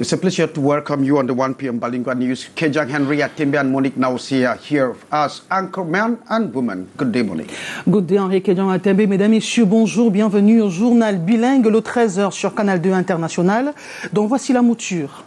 It's a pleasure to welcome you on the 1 p.m. Bilingual News. Kejang Henry Atimbe and Monique Nausia here as anchorman and woman. Good day, Monique. Good day, Henri Kejang Atimbe. Mesdames, Messieurs, bonjour. Bienvenue au journal bilingue, le 13h sur Canal 2 International. Donc voici la mouture.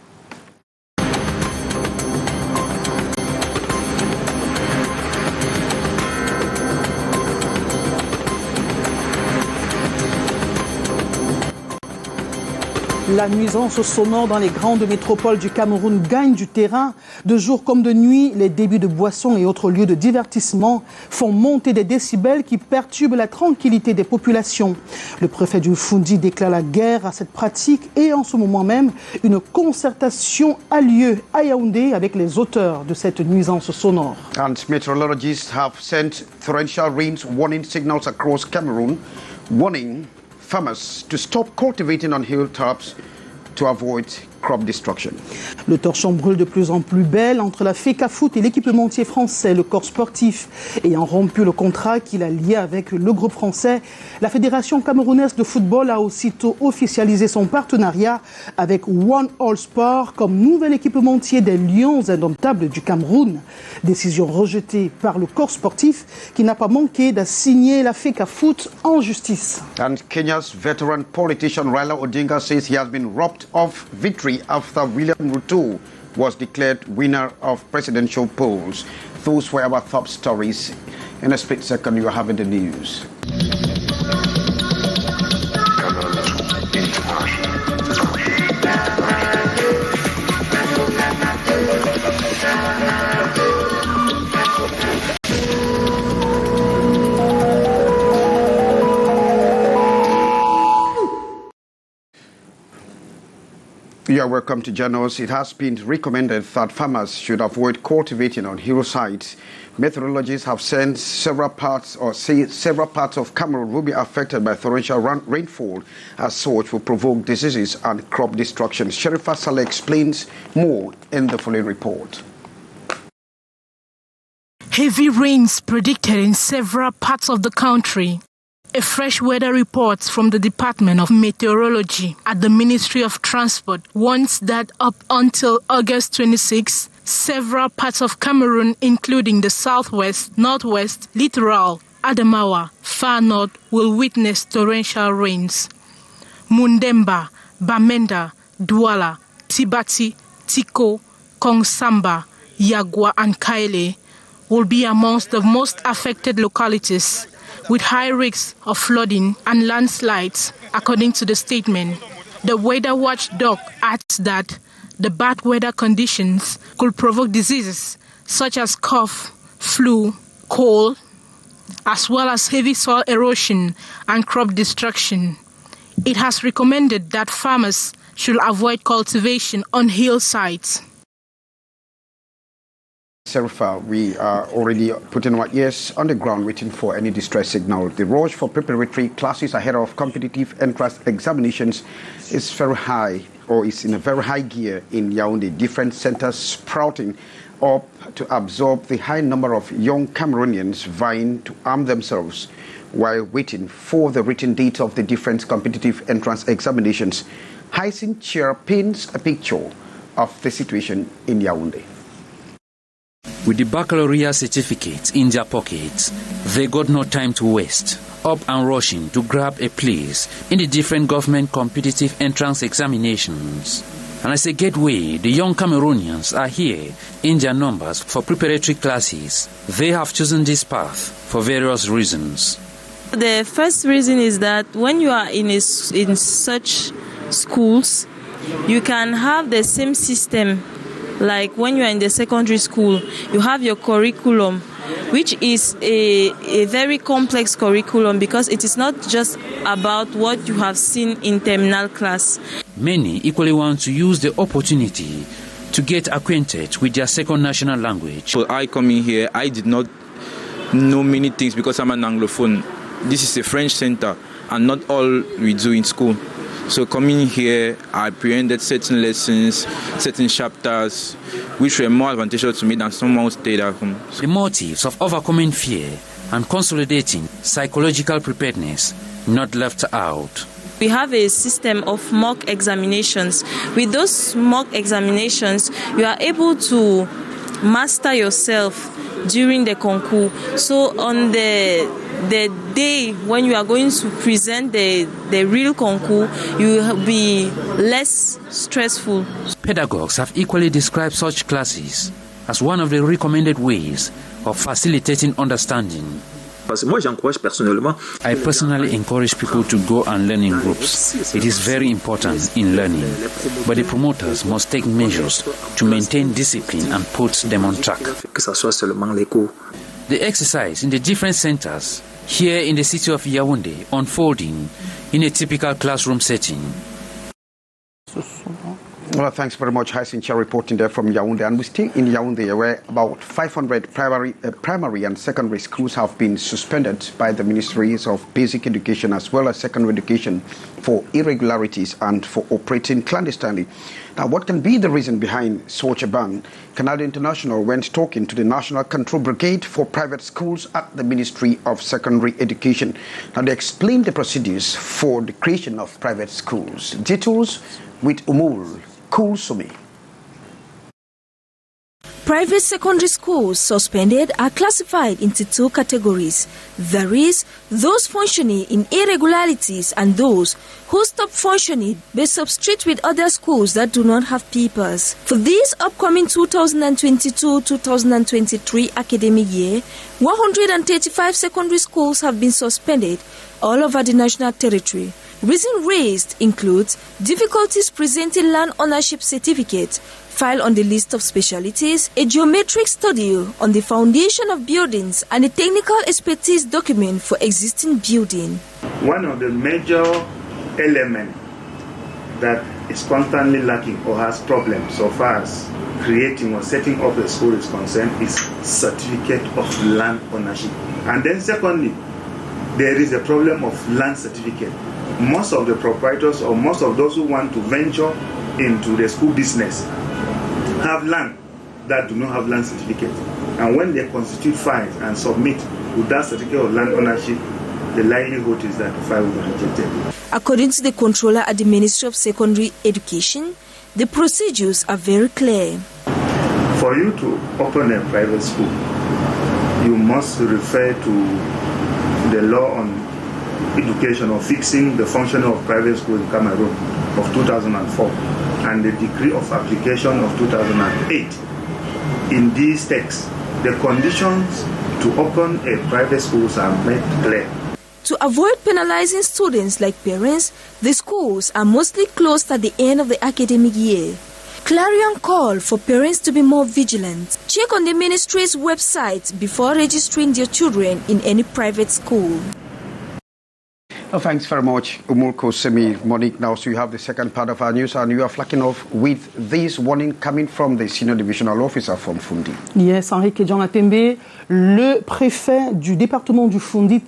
La nuisance sonore dans les grandes métropoles du Cameroun gagne du terrain. De jour comme de nuit, les débits de boissons et autres lieux de divertissement font monter des décibels qui perturbent la tranquillité des populations. Le préfet du Fundi déclare la guerre à cette pratique et en ce moment même, une concertation a lieu à Yaoundé avec les auteurs de cette nuisance sonore. And meteorologists have sent torrential rains warning signals across Cameroon, warning farmers to stop cultivating on hilltops to avoid crop destruction. Le torchon brûle de plus en plus belle entre la FECAFOOT et l'équipementier français, le corps sportif. Ayant rompu le contrat qu'il a lié avec le groupe français, la Fédération camerounaise de football a aussitôt officialisé son partenariat avec One All Sport comme nouvel équipementier des Lions indomptables du Cameroun. Décision rejetée par le corps sportif qui n'a pas manqué d'assigner la FECAFOOT en justice. And Kenya's veteran politician Raila Odinga says he has been robbed of victory after William Ruto was declared winner of presidential polls. Those were our top stories. In a split second, you are having the news. You are welcome to journals. It has been recommended that farmers should avoid cultivating on hillsides. Meteorologists have said several parts of Cameroon will be affected by torrential rainfall, as such will provoke diseases and crop destruction. Sherifa Saleh explains more in the following report. Heavy rains predicted in several parts of the country. A fresh weather report from the Department of Meteorology at the Ministry of Transport warns that up until August 26, several parts of Cameroon, including the southwest, northwest, littoral, Adamawa, far north, will witness torrential rains. Mundemba, Bamenda, Douala, Tibati, Tiko, Kongsamba, Yagwa and Kaile will be amongst the most affected localities, with high risks of flooding and landslides, according to the statement. The weather watchdog adds that the bad weather conditions could provoke diseases such as cough, flu, cold, as well as heavy soil erosion and crop destruction. It has recommended that farmers should avoid cultivation on hillsides. Serifa, we are already putting our ears on the ground waiting for any distress signal. The rush for preparatory classes ahead of competitive entrance examinations is very high, or is in a very high gear in Yaoundé. Different centers sprouting up to absorb the high number of young Cameroonians vying to arm themselves while waiting for the written date of the different competitive entrance examinations. Hyacinth Chair paints a picture of the situation in Yaoundé. With the baccalaureate certificates in their pockets, they got no time to waste, up and rushing to grab a place in the different government competitive entrance examinations. And as a gateway, the young Cameroonians are here in their numbers for preparatory classes. They have chosen this path for various reasons. The first reason is that when you are in such schools, you can have the same system. Like when you are in the secondary school, you have your curriculum, which is a very complex curriculum because it is not just about what you have seen in terminal class. Many equally want to use the opportunity to get acquainted with their second national language. So I come in here, I did not know many things because I'm an Anglophone. This is a French center and not all we do in school. So coming here, I apprehended certain lessons, certain chapters, which were more advantageous to me than someone who stayed at home. The motives of overcoming fear and consolidating psychological preparedness not left out. We have a system of mock examinations. With those mock examinations, you are able to master yourself during the concours. So on the day when you are going to present the real concours, you will be less stressful. Pedagogues have equally described such classes as one of the recommended ways of facilitating understanding. I personally encourage people to go and learn in groups. It is very important in learning, but the promoters must take measures to maintain discipline and put them on track. The exercise in the different centers here in the city of Yaoundé unfolding in a typical classroom setting. Well, thanks very much, Haisincha, reporting there from Yaoundé. And we stay in Yaoundé, where about 500 primary and secondary schools have been suspended by the Ministries of Basic Education as well as Secondary Education for irregularities and for operating clandestinely. Now, what can be the reason behind such a ban? Canal International went talking to the National Control Brigade for Private Schools at the Ministry of Secondary Education. Now, they explained the procedures for the creation of private schools. Details with Umul Kulsumi. Private secondary schools suspended are classified into two categories. There is those functioning in irregularities and those who stop functioning but substitute with other schools that do not have papers. For this upcoming 2022-2023 academic year, 135 secondary schools have been suspended all over the national territory. Reason raised includes difficulties presenting land ownership certificates, file on the list of specialties, a geometric study on the foundation of buildings, and a technical expertise document for existing building. One of the major elements that is constantly lacking or has problems so far as creating or setting up a school is concerned is certificate of land ownership. And then secondly, there is a problem of land certificate. Most of the proprietors or most of those who want to venture into the school business have land that do not have land certificate. And when they constitute files and submit with that certificate of land ownership, the likelihood is that the file will be rejected. According to the controller at the Ministry of Secondary Education, the procedures are very clear. For you to open a private school, you must refer to the law on education or fixing the functioning of private school in Cameroon of 2004 and the decree of application of 2008. In these texts, the conditions to open a private schools are made clear. To avoid penalizing students like parents, the schools are mostly closed at the end of the academic year. Clarion call for parents to be more vigilant. Check on the ministry's website before registering their children in any private school. Well, thanks very much, Umulko Semi. Monique, now so you have the second part of our news, and you are flacking off with this warning coming from the senior divisional officer from Fundi. Yes, Henrique Djan-Atembe, le préfet du département du Fundi,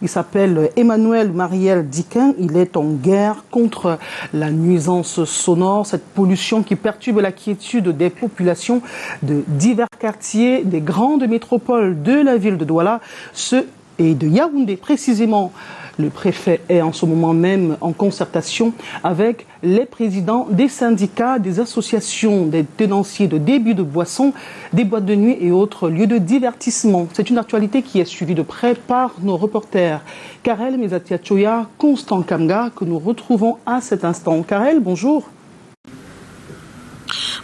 il s'appelle Emmanuel Mariel Diquin. Il est en guerre contre la nuisance sonore, cette pollution qui perturbe la quiétude des populations de divers quartiers des grandes métropoles de la ville de Douala et de Yaoundé précisément. Le préfet est en ce moment même en concertation avec les présidents des syndicats, des associations, des tenanciers de débit de boissons, des boîtes de nuit et autres lieux de divertissement. C'est une actualité qui est suivie de près par nos reporters Karel Mezatiachoya, Constant Kamga, que nous retrouvons à cet instant. Karel, bonjour.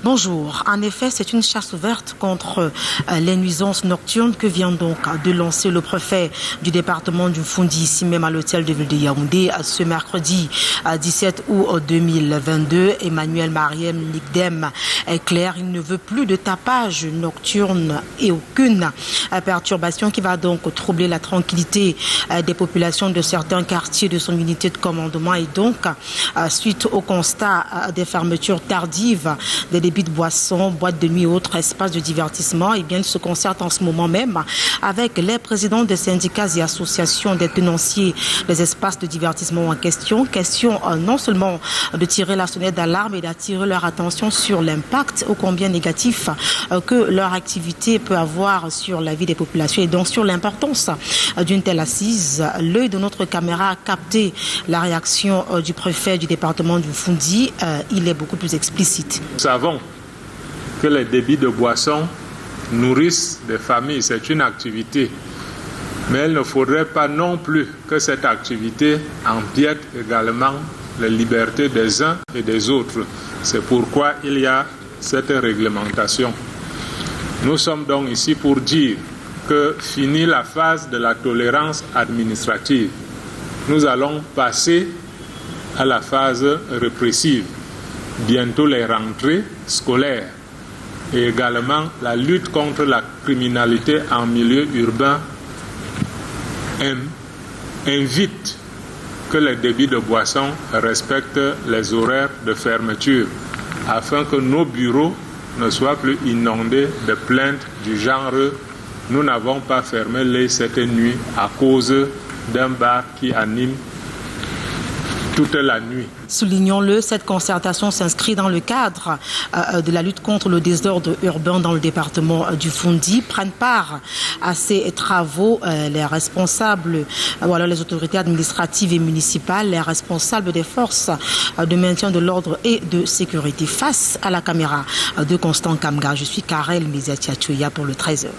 Bonjour. En effet, c'est une chasse ouverte contre les nuisances nocturnes que vient donc de lancer le préfet du département du Fundi, ici même à l'hôtel de ville de Yaoundé, ce mercredi 17 août 2022. Emmanuel Mariem Nigdem est clair, il ne veut plus de tapage nocturne et aucune perturbation qui va donc troubler la tranquillité des populations de certains quartiers de son unité de commandement, et donc suite au constat des fermetures tardives des débits débit de boissons, boîtes de nuit et autres espaces de divertissement, eh bien, il se concerte en ce moment même avec les présidents des syndicats et associations des tenanciers des espaces de divertissement en question. Question non seulement de tirer la sonnette d'alarme et d'attirer leur attention sur l'impact ô combien négatif que leur activité peut avoir sur la vie des populations et donc sur l'importance d'une telle assise. L'œil de notre caméra a capté la réaction du préfet du département du Fundi. Il est beaucoup plus explicite. Nous savons que les débits de boissons nourrissent des familles, c'est une activité. Mais il ne faudrait pas non plus que cette activité empiète également les libertés des uns et des autres. C'est pourquoi il y a cette réglementation. Nous sommes donc ici pour dire que finit la phase de la tolérance administrative. Nous allons passer à la phase répressive. Bientôt les rentrées scolaires et également la lutte contre la criminalité en milieu urbain invite que les débits de boissons respectent les horaires de fermeture afin que nos bureaux ne soient plus inondés de plaintes du genre « Nous n'avons pas fermé les cette nuit à cause d'un bar qui anime toute la nuit ». Soulignons-le, cette concertation s'inscrit dans le cadre de la lutte contre le désordre urbain dans le département du Fundi. Prennent part à ces travaux les responsables, les autorités administratives et municipales, les responsables des forces de maintien de l'ordre et de sécurité. Face à la caméra de Constant Kamga, je suis Karel Mezatiachoya pour le 13h.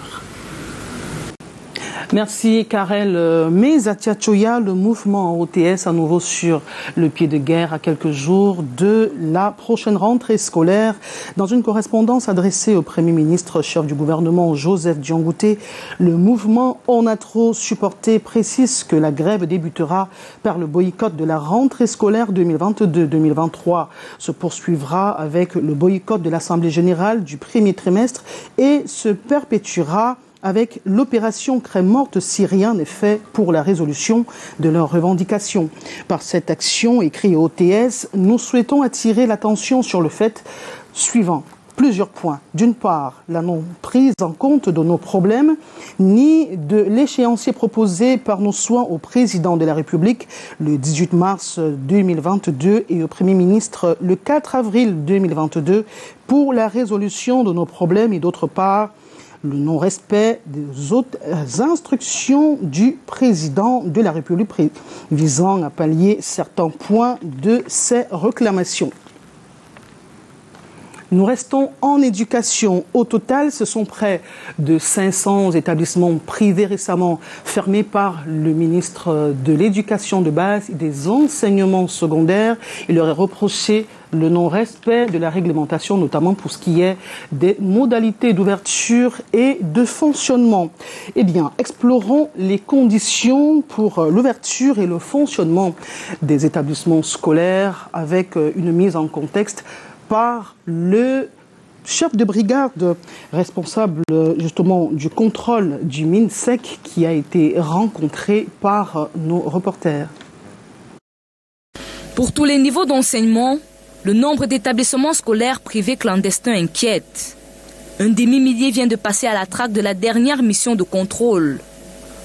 Merci Karel Mezatiachoya. Le mouvement OTS à nouveau sur le pied de guerre à quelques jours de la prochaine rentrée scolaire. Dans une correspondance adressée au Premier ministre, chef du gouvernement Joseph Diangoté, le mouvement On a trop supporté précise que la grève débutera par le boycott de la rentrée scolaire 2022-2023. Se poursuivra avec le boycott de l'Assemblée générale du premier trimestre et se perpétuera avec l'opération Crème morte si rien n'est fait pour la résolution de leurs revendications. Par cette action, écrit au OTS, nous souhaitons attirer l'attention sur le fait suivant. Plusieurs points. D'une part, la non-prise en compte de nos problèmes, ni de l'échéancier proposé par nos soins au président de la République le 18 mars 2022 et au Premier ministre le 4 avril 2022 pour la résolution de nos problèmes et d'autre part, le non-respect des autres instructions du président de la République visant à pallier certains points de ces réclamations. Nous restons en éducation. Au total, ce sont près de 500 établissements privés récemment fermés par le ministre de l'Éducation de base et des enseignements secondaires. Il leur est reproché le non-respect de la réglementation, notamment pour ce qui est des modalités d'ouverture et de fonctionnement. Eh bien, explorons les conditions pour l'ouverture et le fonctionnement des établissements scolaires avec une mise en contexte par le chef de brigade responsable justement du contrôle du MINSEC qui a été rencontré par nos reporters. Pour tous les niveaux d'enseignement, le nombre d'établissements scolaires privés clandestins inquiète. Un demi-millier vient de passer à la traque de la dernière mission de contrôle.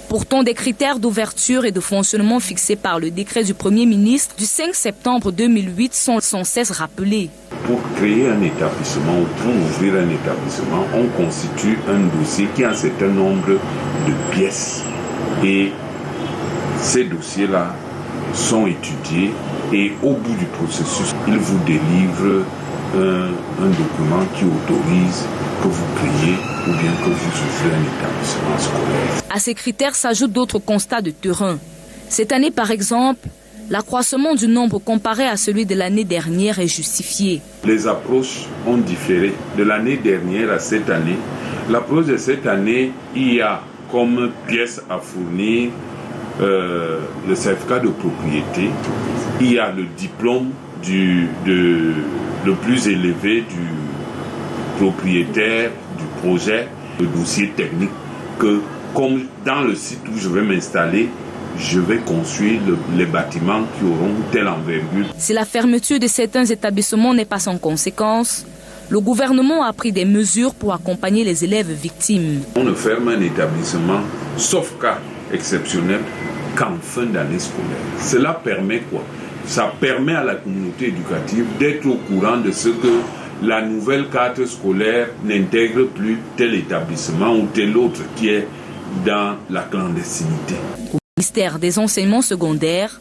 Pourtant, des critères d'ouverture et de fonctionnement fixés par le décret du Premier ministre du 5 septembre 2008 sont sans cesse rappelés. Pour créer un établissement ou pour ouvrir un établissement, on constitue un dossier qui a un certain nombre de pièces. Et ces dossiers-là sont étudiés et au bout du processus, ils vous délivrent un document qui autorise que vous créez ou bien que vous ouvrez un établissement scolaire. À ces critères s'ajoutent d'autres constats de terrain. Cette année, par exemple, l'accroissement du nombre comparé à celui de l'année dernière est justifié. Les approches ont différé de l'année dernière à cette année. L'approche de cette année, il y a comme pièce à fournir le certificat de propriété, il y a le diplôme le plus élevé du propriétaire du projet, le dossier technique, que comme dans le site où je vais m'installer, je vais construire les bâtiments qui auront telle envergure. Si la fermeture de certains établissements n'est pas sans conséquence, le gouvernement a pris des mesures pour accompagner les élèves victimes. On ne ferme un établissement, sauf cas exceptionnel, qu'en fin d'année scolaire. Cela permet quoi? Ça permet à la communauté éducative d'être au courant de ce que la nouvelle carte scolaire n'intègre plus tel établissement ou tel autre qui est dans la clandestinité. Au ministère des enseignements secondaires,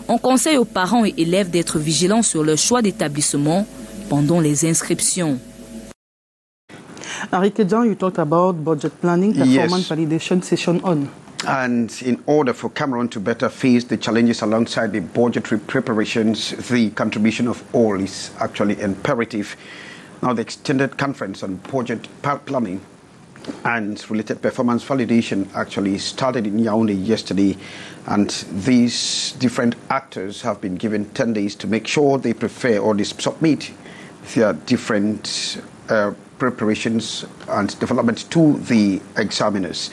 on conseille aux parents et élèves d'être vigilants sur le choix d'établissement pendant les inscriptions. Arikedjan, you talked about budget planning, performance validation session on. And in order for Cameroon to better face the challenges alongside the budgetary preparations, the contribution of all is actually imperative. Now, the extended conference on budget planning and related performance validation actually started in Yaoundé yesterday, and these different actors have been given 10 days to make sure they prepare or they submit their different preparations and developments to the examiners.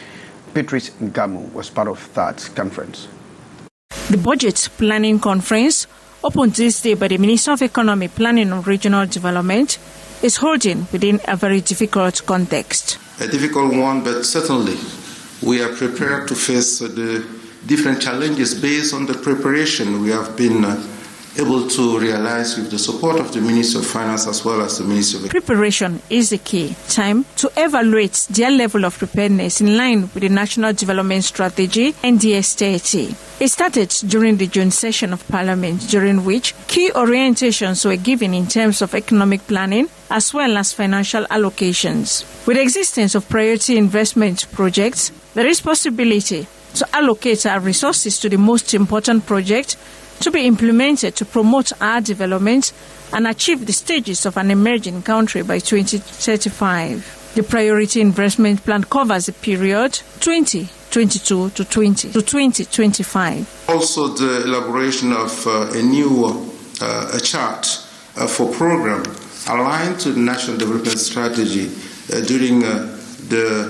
Patrice Ngamu was part of that conference. The Budget Planning Conference, opened this day by the Minister of Economy, Planning and Regional Development, is holding within a very difficult context. A difficult one, but certainly we are prepared to face the different challenges based on the preparation we have been able to realize with the support of the Minister of Finance as well as the Minister of Preparation is the key time to evaluate their level of preparedness in line with the National Development Strategy NDS-30. It started during the June session of Parliament, during which key orientations were given in terms of economic planning as well as financial allocations. With the existence of priority investment projects, there is possibility to allocate our resources to the most important project to be implemented to promote our development and achieve the stages of an emerging country by 2035. The priority investment plan covers the period 2022 to 2025. Also, the elaboration of a new chart for program aligned to the National Development Strategy during the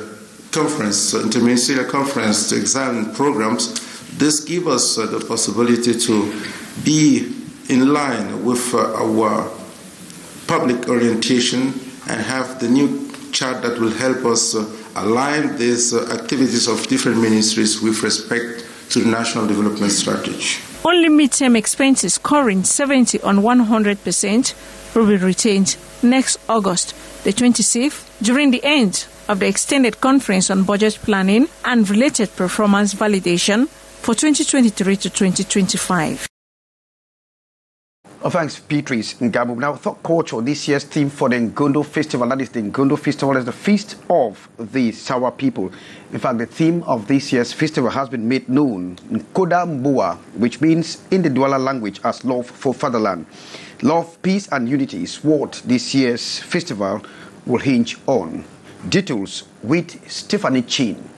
conference, interministerial conference to examine programs. This gives us the possibility to be in line with our public orientation and have the new chart that will help us align these activities of different ministries with respect to the National Development Strategy. Only midterm expenses scoring 70 on 100% will be retained next August the 26th during the end of the extended conference on budget planning and related performance validation for 2023 to 2025. Oh, thanks, Patrice Ngabu. Now, thought culture, this year's theme for the Ngondo Festival, that is the Ngondo Festival, is the Feast of the Sawa People. In fact, the theme of this year's festival has been made known, Nkoda Mbua, which means in the Douala language as love for fatherland. Love, peace, and unity is what this year's festival will hinge on. Details with Stephanie Chin.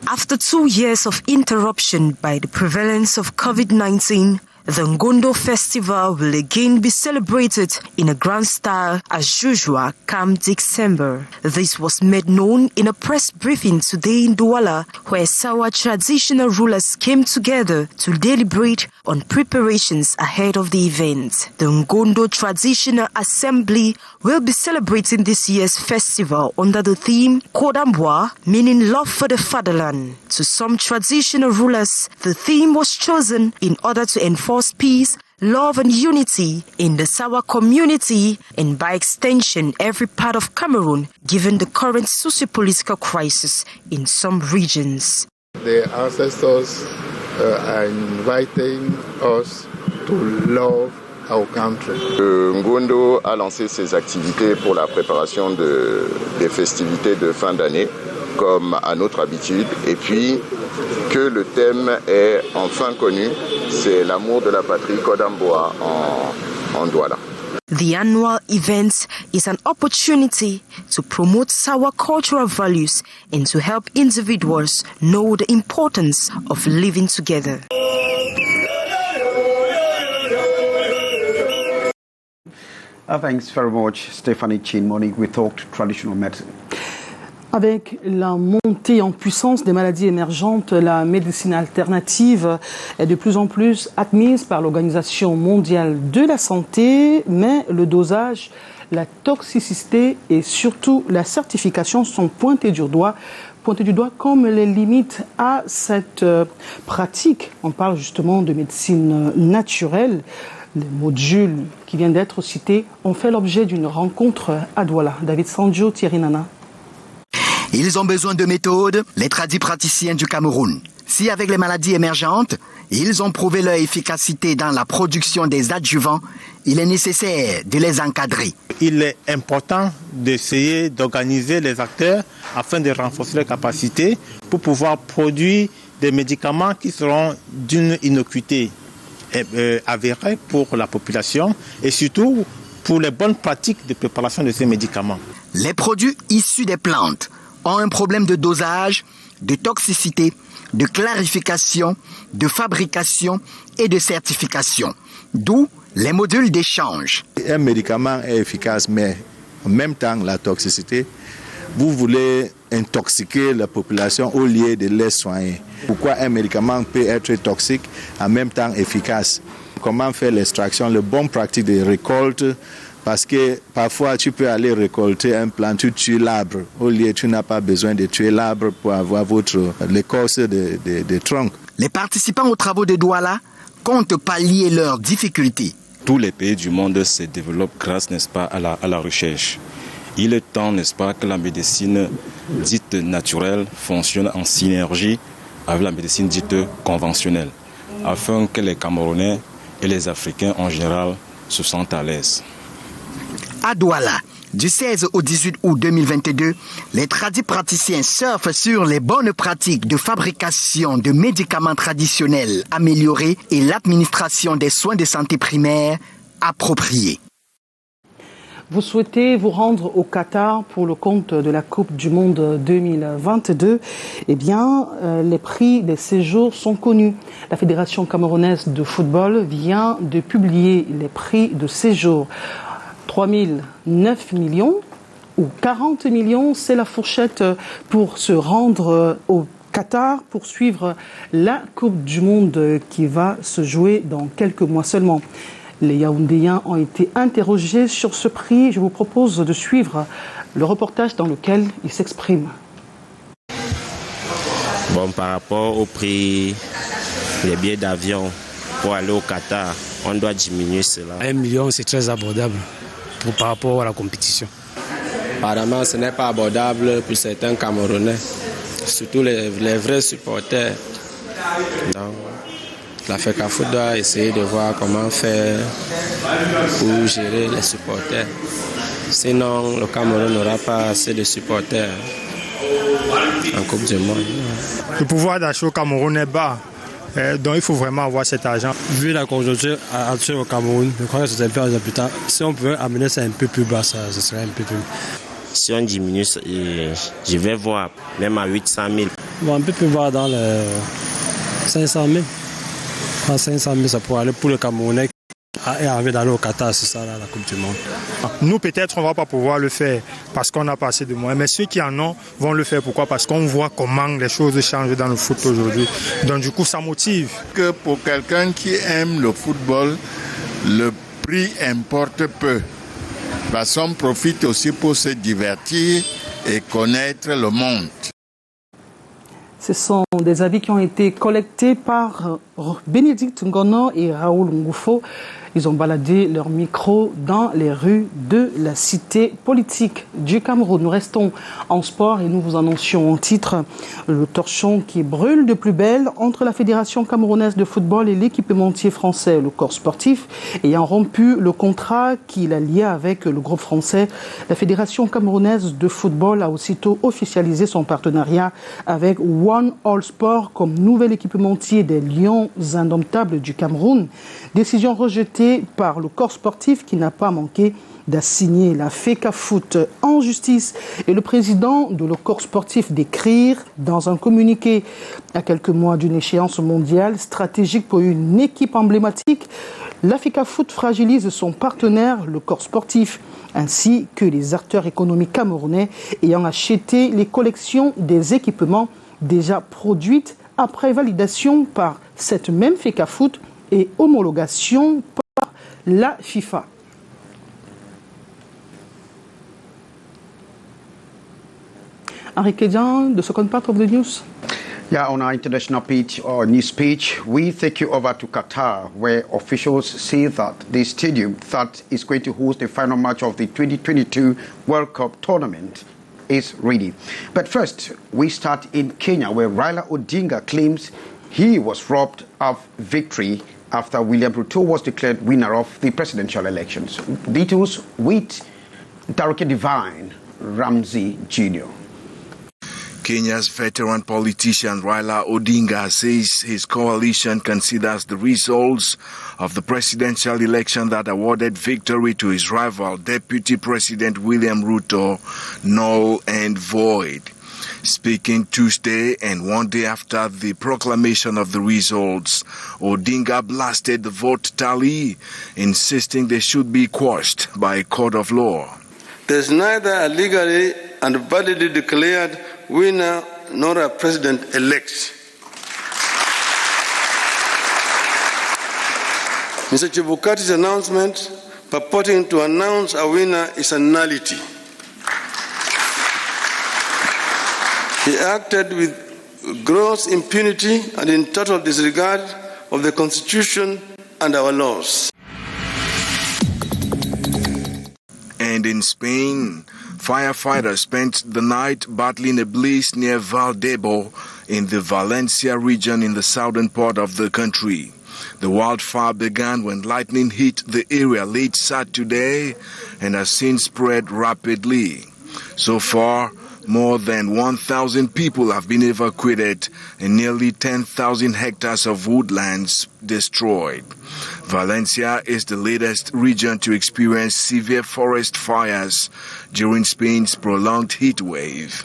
After 2 years of interruption by the prevalence of COVID-19, the Ngondo Festival will again be celebrated in a grand style as usual come December. This was made known in a press briefing today in Douala, where Sawa traditional rulers came together to deliberate on preparations ahead of the event. The Ngondo Traditional Assembly will be celebrating this year's festival under the theme Kodambwa, meaning love for the fatherland. To some traditional rulers, the theme was chosen in order to enforce peace, love and unity in the Sawa community and by extension every part of Cameroon, given the current socio-political crisis in some regions. The ancestors are inviting us to love our country. Ngondo a lancé ses activités pour la préparation des festivités de fin d'année, comme à notre habitude, et puis que le thème est enfin connu, c'est l'amour de la patrie Kodamboa en Douala. The annual event is an opportunity to promote Sawa cultural values and to help individuals know the importance of living together. Thanks very much, Stephanie Chin. Morning, we talked traditional medicine. Avec la montée en puissance des maladies émergentes, la médecine alternative est de plus en plus admise par l'Organisation mondiale de la santé, mais le dosage, la toxicité et surtout la certification sont pointés du doigt comme les limites à cette pratique. On parle justement de médecine naturelle. Les modules qui viennent d'être cités ont fait l'objet d'une rencontre à Douala. David Sanjo, Thierry Nana. Ils ont besoin de méthodes, les tradipraticiens du Cameroun. Si avec les maladies émergentes, ils ont prouvé leur efficacité dans la production des adjuvants, il est nécessaire de les encadrer. Il est important d'essayer d'organiser les acteurs afin de renforcer leurs capacités pour pouvoir produire des médicaments qui seront d'une innocuité avérée pour la population et surtout pour les bonnes pratiques de préparation de ces médicaments. Les produits issus des plantes ont un problème de dosage, de toxicité, de clarification, de fabrication et de certification. D'où les modules d'échange. Un médicament est efficace, mais en même temps, la toxicité, vous voulez intoxiquer la population au lieu de les soigner. Pourquoi un médicament peut être toxique, en même temps efficace? Comment faire l'extraction, les bonnes pratiques de récolte? Parce que parfois, tu peux aller récolter un plant, tu tues l'arbre. Au lieu, tu n'as pas besoin de tuer l'arbre pour avoir l'écorce de tronc. Les participants aux travaux de Douala comptent pallier leurs difficultés. Tous les pays du monde se développent grâce, n'est-ce pas, à la recherche. Il est temps, n'est-ce pas, que la médecine dite naturelle fonctionne en synergie avec la médecine dite conventionnelle, afin que les Camerounais et les Africains en général se sentent à l'aise. À Douala, du 16 au 18 août 2022, les tradipraticiens surfent sur les bonnes pratiques de fabrication de médicaments traditionnels améliorés et l'administration des soins de santé primaires appropriés. Vous souhaitez vous rendre au Qatar pour le compte de la Coupe du Monde 2022. Eh bien, les prix des séjours sont connus. La Fédération camerounaise de football vient de publier les prix de séjour. 9 millions ou 40 millions, c'est la fourchette pour se rendre au Qatar pour suivre la Coupe du Monde qui va se jouer dans quelques mois seulement. Les Yaoundéens ont été interrogés sur ce prix. Je vous propose de suivre le reportage dans lequel ils s'expriment. Bon, par rapport au prix des billets d'avion pour aller au Qatar, on doit diminuer cela. 1 million, c'est très abordable par rapport à la compétition. Apparemment, ce n'est pas abordable pour certains Camerounais, surtout les vrais supporters. Donc, la FECAFOOT doit essayer de voir comment faire pour gérer les supporters. Sinon, le Cameroun n'aura pas assez de supporters en Coupe du Monde. Le pouvoir d'achat au Cameroun est bas. Donc il faut vraiment avoir cet argent. Vu la conjoncture actuelle au Cameroun, je crois que c'est un peu plus. Si on pouvait amener ça un peu plus bas, ça serait un peu plus. Si on diminue, je vais voir, même à 800 000. Bon, on peut plus voir dans les 500 000. À 500 000, ça pourrait aller pour le Camerounais et envie d'aller au Qatar, c'est ça, là, la Coupe du Monde. Nous, peut-être, on ne va pas pouvoir le faire parce qu'on n'a pas assez de moyens. Mais ceux qui en ont vont le faire. Pourquoi? Parce qu'on voit comment les choses changent dans le foot aujourd'hui. Donc, du coup, ça motive. Que pour quelqu'un qui aime le football, le prix importe peu. Parce qu'on profite aussi pour se divertir et connaître le monde. Ce sont des avis qui ont été collectés par Bénédicte Ngono et Raoul Ngoufo. Ils ont baladé leur micro dans les rues de la cité politique du Cameroun. Nous restons en sport et nous vous annoncions en titre le torchon qui brûle de plus belle entre la Fédération camerounaise de football et l'équipementier français, le corps sportif, ayant rompu le contrat qui la liait avec le groupe français. La Fédération camerounaise de football a aussitôt officialisé son partenariat avec One All Sport comme nouvel équipementier des Lions indomptables du Cameroun. Décision rejetée par le corps sportif qui n'a pas manqué d'assigner la FECAFOOT en justice et le président de le corps sportif d'écrire dans un communiqué à quelques mois d'une échéance mondiale stratégique pour une équipe emblématique. La FECAFOOT fragilise son partenaire, le corps sportif, ainsi que les acteurs économiques camerounais ayant acheté les collections des équipements déjà produites après validation par cette même FECAFOOT et homologation par la FIFA. Henri Kedjan, the second part of the news. Yeah, on our international page or news page, we take you over to Qatar, where officials say that the stadium that is going to host the final match of the 2022 World Cup tournament is ready. But first, we start in Kenya, where Raila Odinga claims he was robbed of victory after William Ruto was declared winner of the presidential elections. Details with Taruki Divine Ramsey Jr. Kenya's veteran politician Raila Odinga says his coalition considers the results of the presidential election that awarded victory to his rival, Deputy President William Ruto, null and void. Speaking Tuesday and one day after the proclamation of the results, Odinga blasted the vote tally, insisting they should be quashed by a court of law. There's neither a legally and validly declared winner nor a president-elect. Mr. Chebukati's announcement purporting to announce a winner is a nullity. He acted with gross impunity and in total disregard of the Constitution and our laws. And in Spain, firefighters spent the night battling a blaze near Valdebo in the Valencia region in the southern part of the country. The wildfire began when lightning hit the area late Saturday and has since spread rapidly. So far, more than 1,000 people have been evacuated and nearly 10,000 hectares of woodlands destroyed. Valencia is the latest region to experience severe forest fires during Spain's prolonged heat wave.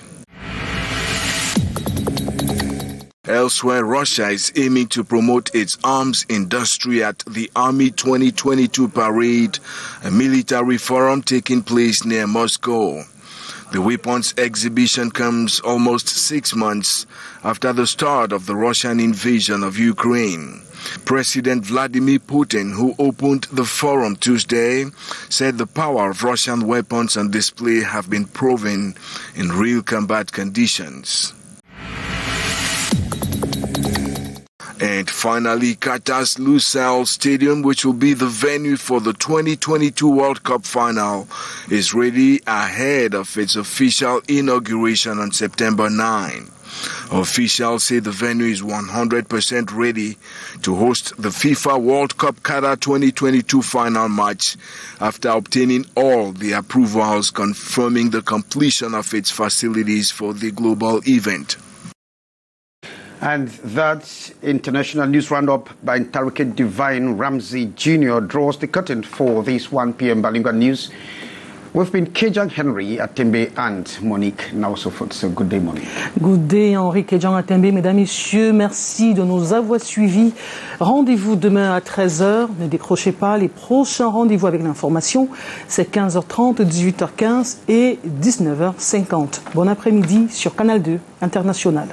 Elsewhere, Russia is aiming to promote its arms industry at the Army 2022 parade, a military forum taking place near Moscow. The weapons exhibition comes almost 6 months after the start of the Russian invasion of Ukraine. President Vladimir Putin, who opened the forum Tuesday, said the power of Russian weapons on display have been proven in real combat conditions. And finally, Qatar's Lusail Stadium, which will be the venue for the 2022 World Cup final, is ready ahead of its official inauguration on September 9. Officials say the venue is 100% ready to host the FIFA World Cup Qatar 2022 final match after obtaining all the approvals confirming the completion of its facilities for the global event. And that international news roundup by Taruki Divine Ramsey Jr. draws the curtain for this 1 p.m. bilingual news. We've been Kejang Henry Atembe and Monique Naosofot. So good day, Monique. Good day, Henri Kejang Atembe. Mesdames, Messieurs, merci de nous avoir suivis. Rendez-vous demain à 13h. Ne décrochez pas. Les prochains rendez-vous avec l'information, c'est 15h30, 18h15 et 19h50. Bon après-midi sur Canal 2 International.